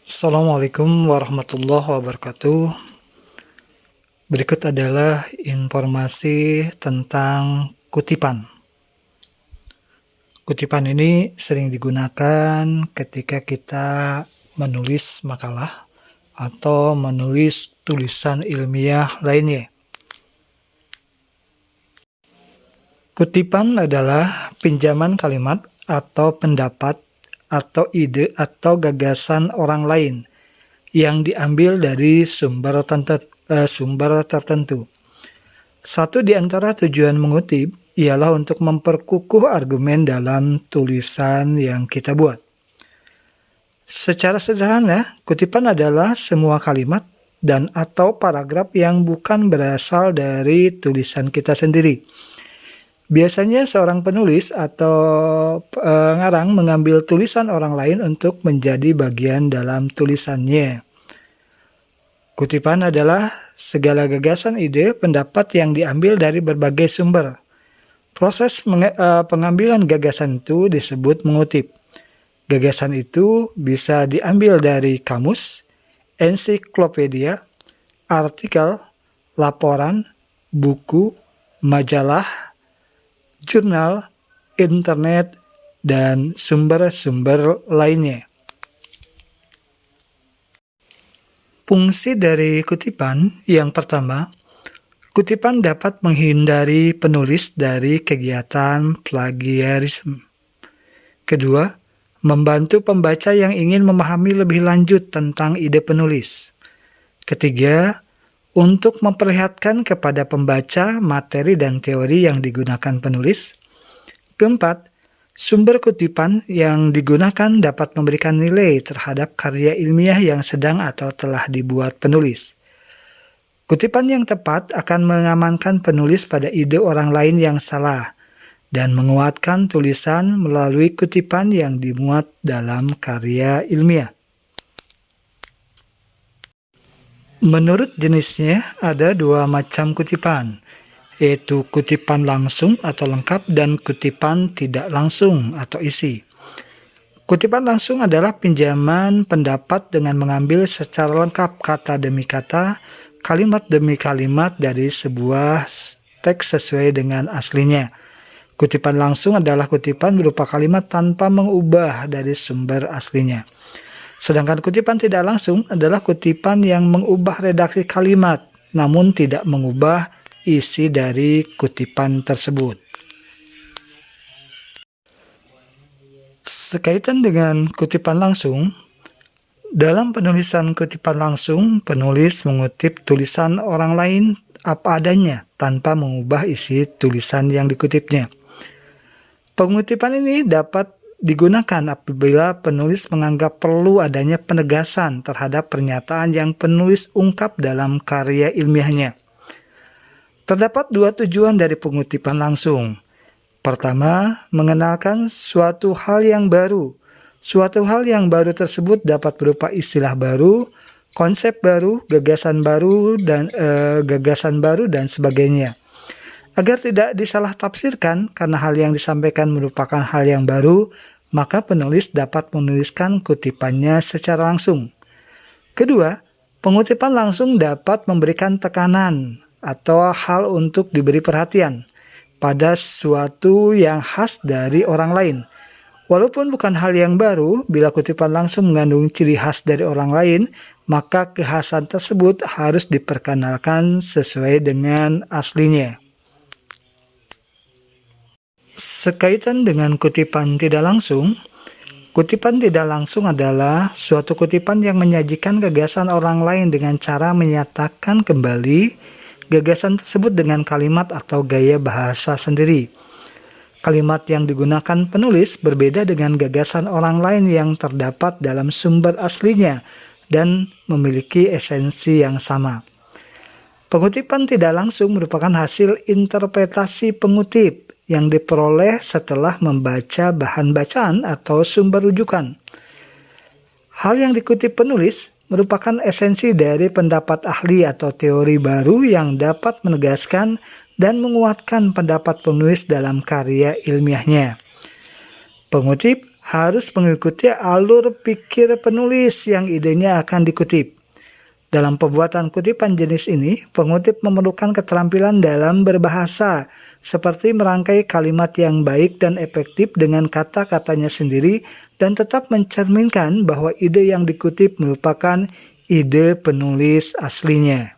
Assalamualaikum warahmatullahi wabarakatuh. Berikut adalah informasi tentang kutipan. Kutipan ini sering digunakan ketika kita menulis makalah atau menulis tulisan ilmiah lainnya. Kutipan adalah pinjaman kalimat atau pendapat atau ide atau gagasan orang lain yang diambil dari sumber tertentu. Satu di antara tujuan mengutip ialah untuk memperkukuh argumen dalam tulisan yang kita buat. Secara sederhana, kutipan adalah semua kalimat dan atau paragraf yang bukan berasal dari tulisan kita sendiri. Biasanya seorang penulis atau pengarang mengambil tulisan orang lain untuk menjadi bagian dalam tulisannya. Kutipan adalah segala gagasan, ide, pendapat yang diambil dari berbagai sumber. Proses pengambilan gagasan itu disebut mengutip. Gagasan itu bisa diambil dari kamus, ensiklopedia, artikel, laporan, buku, majalah, jurnal, internet, dan sumber-sumber lainnya. Fungsi dari kutipan yang pertama, kutipan dapat menghindari penulis dari kegiatan plagiarisme. Kedua, membantu pembaca yang ingin memahami lebih lanjut tentang ide penulis. Ketiga, untuk memperlihatkan kepada pembaca materi dan teori yang digunakan penulis. Keempat, sumber kutipan yang digunakan dapat memberikan nilai terhadap karya ilmiah yang sedang atau telah dibuat penulis. Kutipan yang tepat akan mengamankan penulis pada ide orang lain yang salah dan menguatkan tulisan melalui kutipan yang dimuat dalam karya ilmiah. Menurut jenisnya, ada dua macam kutipan, yaitu kutipan langsung atau lengkap dan kutipan tidak langsung atau isi. Kutipan langsung adalah pinjaman pendapat dengan mengambil secara lengkap kata demi kata, kalimat demi kalimat dari sebuah teks sesuai dengan aslinya. Kutipan langsung adalah kutipan berupa kalimat tanpa mengubah dari sumber aslinya. Sedangkan kutipan tidak langsung adalah kutipan yang mengubah redaksi kalimat, namun tidak mengubah isi dari kutipan tersebut. Sekaitan dengan kutipan langsung, dalam penulisan kutipan langsung, penulis mengutip tulisan orang lain apa adanya tanpa mengubah isi tulisan yang dikutipnya. Pengutipan ini dapat digunakan apabila penulis menganggap perlu adanya penegasan terhadap pernyataan yang penulis ungkap dalam karya ilmiahnya. Terdapat dua tujuan dari pengutipan langsung. Pertama, mengenalkan suatu hal yang baru. Suatu hal yang baru tersebut dapat berupa istilah baru, konsep baru, gagasan baru, dan sebagainya. Agar tidak disalah tafsirkan karena hal yang disampaikan merupakan hal yang baru, maka penulis dapat menuliskan kutipannya secara langsung. Kedua, pengutipan langsung dapat memberikan tekanan atau hal untuk diberi perhatian pada sesuatu yang khas dari orang lain. Walaupun bukan hal yang baru, bila kutipan langsung mengandung ciri khas dari orang lain, maka kekhasan tersebut harus diperkenalkan sesuai dengan aslinya. Sekaitan dengan kutipan tidak langsung, kutipan tidak langsung adalah suatu kutipan yang menyajikan gagasan orang lain dengan cara menyatakan kembali gagasan tersebut dengan kalimat atau gaya bahasa sendiri. Kalimat yang digunakan penulis berbeda dengan gagasan orang lain yang terdapat dalam sumber aslinya dan memiliki esensi yang sama. Pengutipan tidak langsung merupakan hasil interpretasi pengutip yang diperoleh setelah membaca bahan bacaan atau sumber rujukan. Hal yang dikutip penulis merupakan esensi dari pendapat ahli atau teori baru yang dapat menegaskan dan menguatkan pendapat penulis dalam karya ilmiahnya. Pengutip harus mengikuti alur pikir penulis yang idenya akan dikutip. Dalam pembuatan kutipan jenis ini, pengutip memerlukan keterampilan dalam berbahasa, seperti merangkai kalimat yang baik dan efektif dengan kata-katanya sendiri, dan tetap mencerminkan bahwa ide yang dikutip merupakan ide penulis aslinya.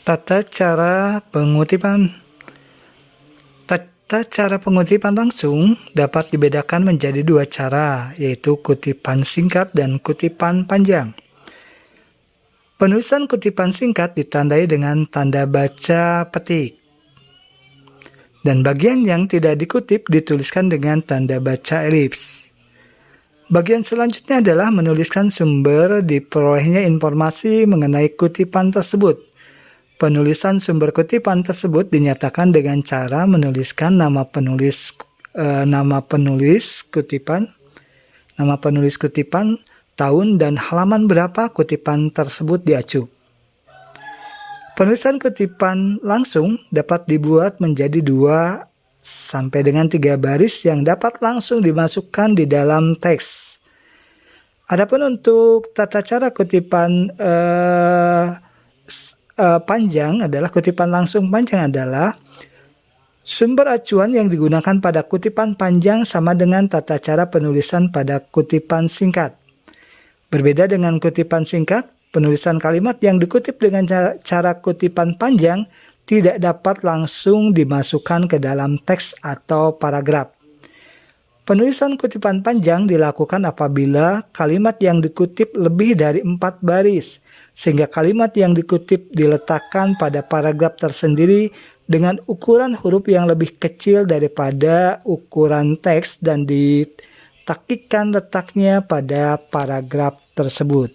Tata cara pengutipan langsung dapat dibedakan menjadi dua cara, yaitu kutipan singkat dan kutipan panjang. Penulisan kutipan singkat ditandai dengan tanda baca petik, dan bagian yang tidak dikutip dituliskan dengan tanda baca elips. Bagian selanjutnya adalah menuliskan sumber diperolehnya informasi mengenai kutipan tersebut. Penulisan sumber kutipan tersebut dinyatakan dengan cara menuliskan nama penulis kutipan, tahun dan halaman berapa kutipan tersebut diacu. Penulisan kutipan langsung dapat dibuat menjadi 2 sampai dengan 3 baris yang dapat langsung dimasukkan di dalam teks. Adapun untuk tata cara kutipan kutipan langsung panjang adalah sumber acuan yang digunakan pada kutipan panjang sama dengan tata cara penulisan pada kutipan singkat. Berbeda dengan kutipan singkat, penulisan kalimat yang dikutip dengan cara kutipan panjang tidak dapat langsung dimasukkan ke dalam teks atau paragraf. Penulisan kutipan panjang dilakukan apabila kalimat yang dikutip lebih dari 4 baris, sehingga kalimat yang dikutip diletakkan pada paragraf tersendiri dengan ukuran huruf yang lebih kecil daripada ukuran teks dan ditakikkan letaknya pada paragraf tersebut.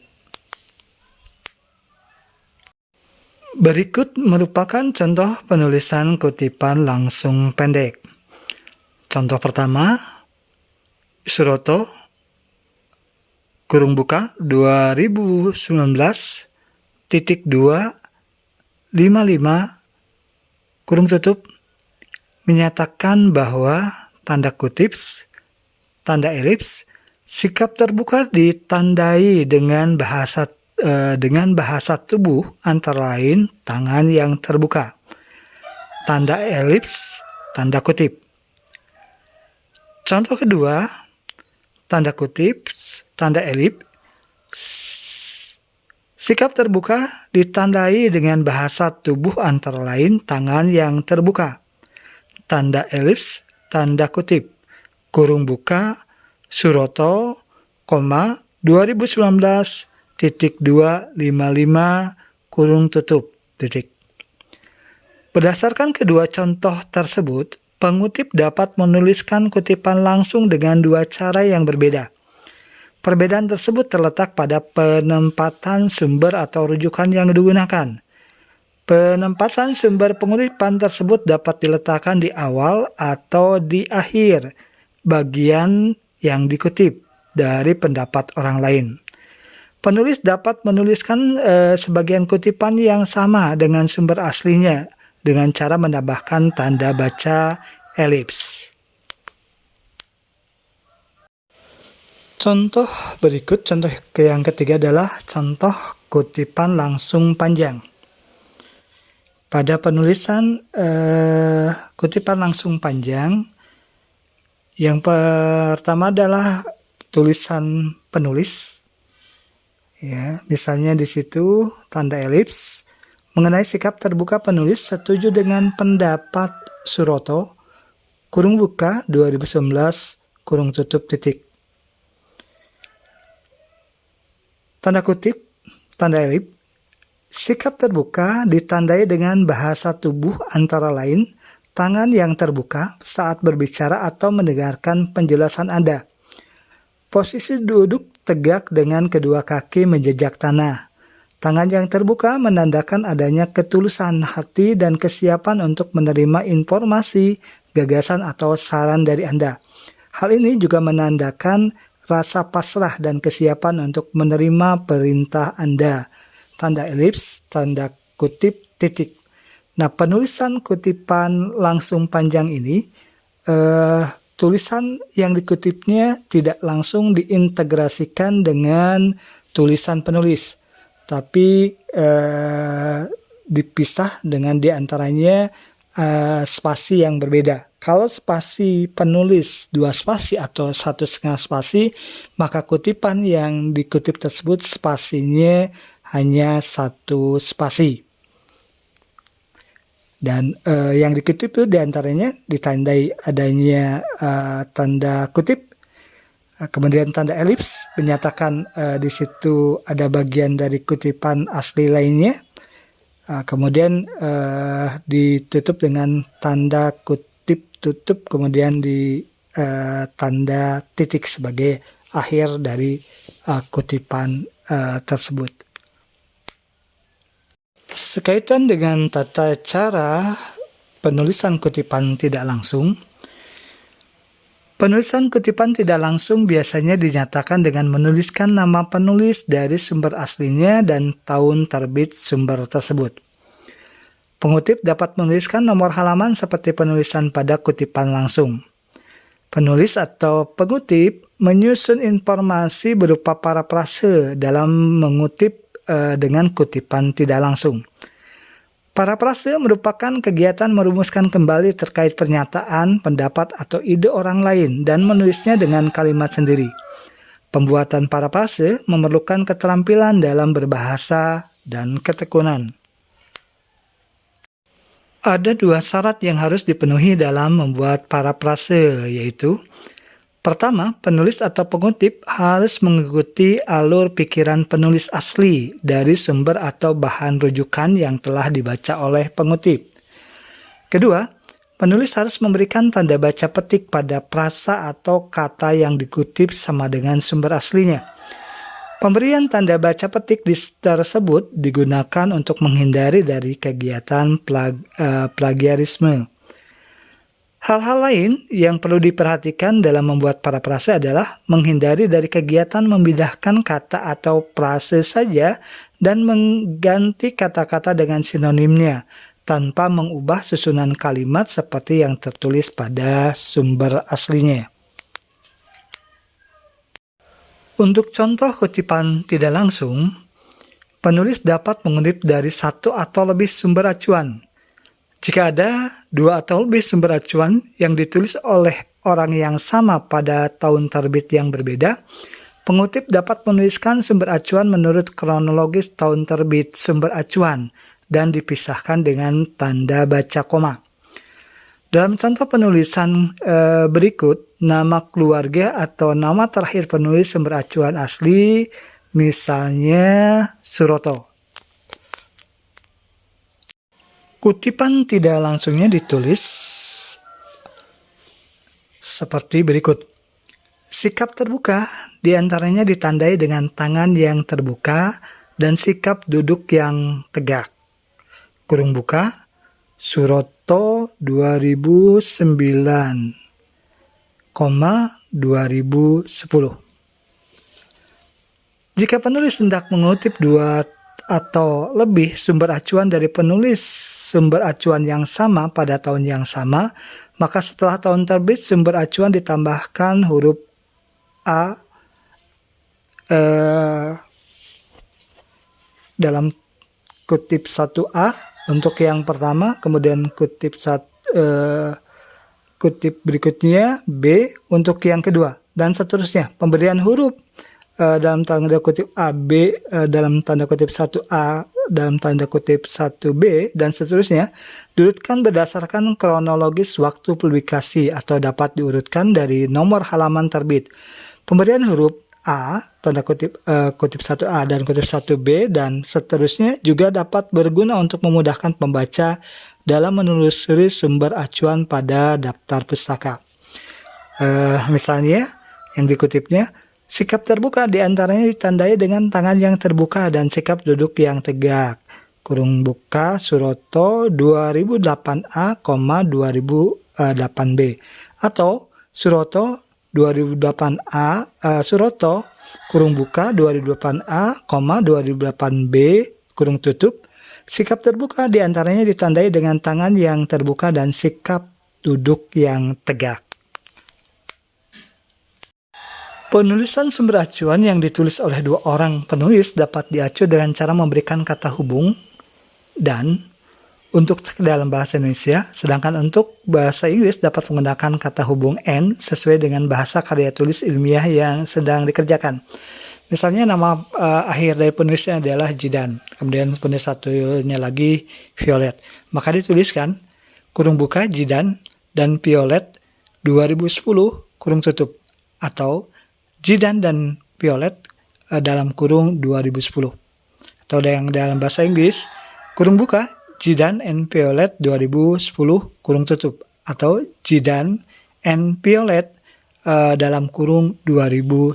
Berikut merupakan contoh penulisan kutipan langsung pendek. Contoh pertama, Suroto (2019) (255) menyatakan bahwa tanda kutip, tanda elips, sikap terbuka ditandai dengan bahasa tubuh antara lain tangan yang terbuka. Tanda elips, tanda kutip. Contoh kedua, tanda kutip, tanda elips, sikap terbuka ditandai dengan bahasa tubuh antara lain tangan yang terbuka. Tanda elips, tanda kutip, kurung buka, Suroto, 2019.255, kurung tutup, titik. Berdasarkan kedua contoh tersebut, pengutip dapat menuliskan kutipan langsung dengan 2 cara yang berbeda. Perbedaan tersebut terletak pada penempatan sumber atau rujukan yang digunakan. Penempatan sumber pengutipan tersebut dapat diletakkan di awal atau di akhir bagian yang dikutip dari pendapat orang lain. Penulis dapat menuliskan sebagian kutipan yang sama dengan sumber aslinya dengan cara menambahkan tanda baca elips. Contoh berikut, contoh yang ketiga adalah contoh kutipan langsung panjang. Pada penulisan kutipan langsung panjang, yang pertama adalah tulisan penulis. Ya, misalnya di situ tanda elips mengenai sikap terbuka penulis setuju dengan pendapat Suroto, kurung buka 2019, kurung tutup, titik. Tanda kutip, tanda elips, sikap terbuka ditandai dengan bahasa tubuh antara lain tangan yang terbuka saat berbicara atau mendengarkan penjelasan Anda. Posisi duduk tegak dengan kedua kaki menjejak tanah. Tangan yang terbuka menandakan adanya ketulusan hati dan kesiapan untuk menerima informasi, gagasan, atau saran dari Anda. Hal ini juga menandakan rasa pasrah dan kesiapan untuk menerima perintah Anda. Tanda elips, tanda kutip, titik. Nah, penulisan kutipan langsung panjang ini tulisan yang dikutipnya tidak langsung diintegrasikan dengan tulisan penulis, tapi dipisah dengan diantaranya spasi yang berbeda. Kalau spasi penulis 2 spasi atau 1,5 spasi, maka kutipan yang dikutip tersebut spasinya hanya 1 spasi. Dan yang dikutip itu diantaranya ditandai adanya tanda kutip, kemudian tanda elips menyatakan di situ ada bagian dari kutipan asli lainnya. Kemudian ditutup dengan tanda kutip tutup, kemudian di tanda titik sebagai akhir dari kutipan tersebut. Sekaitan dengan tata cara penulisan kutipan tidak langsung, penulisan kutipan tidak langsung biasanya dinyatakan dengan menuliskan nama penulis dari sumber aslinya dan tahun terbit sumber tersebut. Pengutip dapat menuliskan nomor halaman seperti penulisan pada kutipan langsung. Penulis atau pengutip menyusun informasi berupa parafrase dalam mengutip dengan kutipan tidak langsung. Parafrase merupakan kegiatan merumuskan kembali terkait pernyataan, pendapat, atau ide orang lain dan menulisnya dengan kalimat sendiri. Pembuatan parafrase memerlukan keterampilan dalam berbahasa dan ketekunan. Ada 2 syarat yang harus dipenuhi dalam membuat parafrase, yaitu: pertama, penulis atau pengutip harus mengikuti alur pikiran penulis asli dari sumber atau bahan rujukan yang telah dibaca oleh pengutip. Kedua, penulis harus memberikan tanda baca petik pada frasa atau kata yang dikutip sama dengan sumber aslinya. Pemberian tanda baca petik tersebut digunakan untuk menghindari dari kegiatan plagiarisme. Hal-hal lain yang perlu diperhatikan dalam membuat parafrase adalah menghindari dari kegiatan memindahkan kata atau frase saja dan mengganti kata-kata dengan sinonimnya tanpa mengubah susunan kalimat seperti yang tertulis pada sumber aslinya. Untuk contoh kutipan tidak langsung, penulis dapat mengutip dari 1 atau lebih sumber acuan. Jika ada 2 atau lebih sumber acuan yang ditulis oleh orang yang sama pada tahun terbit yang berbeda, pengutip dapat menuliskan sumber acuan menurut kronologis tahun terbit sumber acuan dan dipisahkan dengan tanda baca koma. Dalam contoh penulisan berikut, nama keluarga atau nama terakhir penulis sumber acuan asli, misalnya Suroto. Kutipan tidak langsungnya ditulis seperti berikut. Sikap terbuka diantaranya ditandai dengan tangan yang terbuka dan sikap duduk yang tegak. Kurung buka, Suroto 2009, 2010. Jika penulis hendak mengutip 2 atau lebih sumber acuan dari penulis sumber acuan yang sama pada tahun yang sama, maka setelah tahun terbit sumber acuan ditambahkan huruf A dalam kutip 1A untuk yang pertama, kemudian kutip berikutnya B untuk yang kedua, dan seterusnya. Pemberian huruf dalam tanda kutip AB dalam tanda kutip 1A dalam tanda kutip 1B dan seterusnya diurutkan berdasarkan kronologis waktu publikasi atau dapat diurutkan dari nomor halaman terbit. Pemberian huruf A tanda kutip 1A dan kutip 1B dan seterusnya juga dapat berguna untuk memudahkan pembaca dalam menelusuri sumber acuan pada daftar pustaka. Misalnya yang dikutipnya, sikap terbuka diantaranya ditandai dengan tangan yang terbuka dan sikap duduk yang tegak. Kurung buka Suroto 2008A, 2008B atau Suroto 2008A, Suroto kurung buka 2008A, 2008B kurung tutup. Sikap terbuka diantaranya ditandai dengan tangan yang terbuka dan sikap duduk yang tegak. Penulisan sumber acuan yang ditulis oleh dua orang penulis dapat diacu dengan cara memberikan kata hubung dan untuk dalam bahasa Indonesia, sedangkan untuk bahasa Inggris dapat menggunakan kata hubung "and" sesuai dengan bahasa karya tulis ilmiah yang sedang dikerjakan. Misalnya nama akhir dari penulisnya adalah Jidan, kemudian penulis satunya lagi Violet. Maka dituliskan kurung buka Jidan dan Violet 2010 kurung tutup, atau Jidan dan Violet dalam kurung 2010. Atau yang dalam bahasa Inggris, kurung buka Jidan and Violet 2010 kurung tutup, atau Jidan and Violet dalam kurung 2010.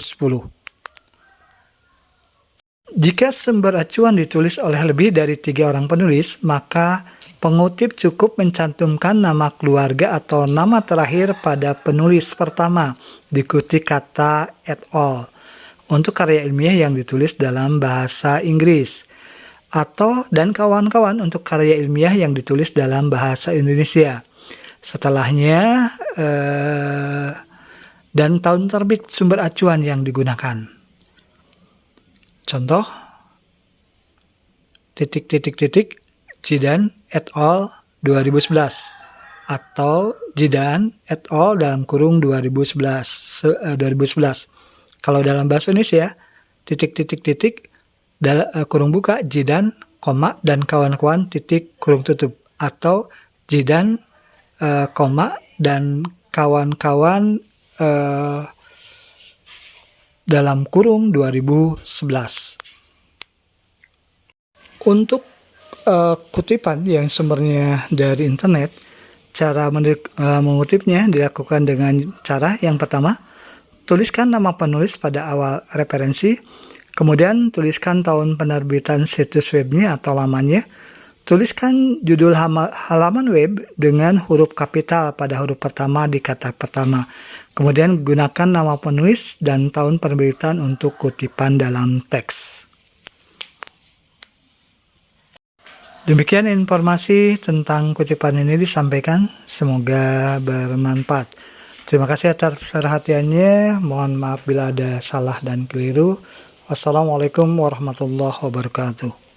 Jika sumber acuan ditulis oleh lebih dari 3 orang penulis, maka pengutip cukup mencantumkan nama keluarga atau nama terakhir pada penulis pertama, diikuti kata et al. Untuk karya ilmiah yang ditulis dalam bahasa Inggris, atau dan kawan-kawan untuk karya ilmiah yang ditulis dalam bahasa Indonesia. Setelahnya, dan tahun terbit sumber acuan yang digunakan. Contoh, Jidan et al. 2011 atau Jidan et al. dalam kurung 2011. Kalau dalam bahasa Indonesia, kurung buka Jidan, dan kawan-kawan kurung tutup, atau Jidan, dan kawan-kawan dalam kurung 2011. Untuk kutipan yang sumbernya dari internet, cara mengutipnya dilakukan dengan cara yang pertama, tuliskan nama penulis pada awal referensi, kemudian tuliskan tahun penerbitan situs webnya atau lamannya, tuliskan judul halaman web dengan huruf kapital pada huruf pertama di kata pertama. Kemudian gunakan nama penulis dan tahun penerbitan untuk kutipan dalam teks. Demikian informasi tentang kutipan ini disampaikan, semoga bermanfaat. Terima kasih atas perhatiannya, mohon maaf bila ada salah dan keliru. Wassalamualaikum warahmatullahi wabarakatuh.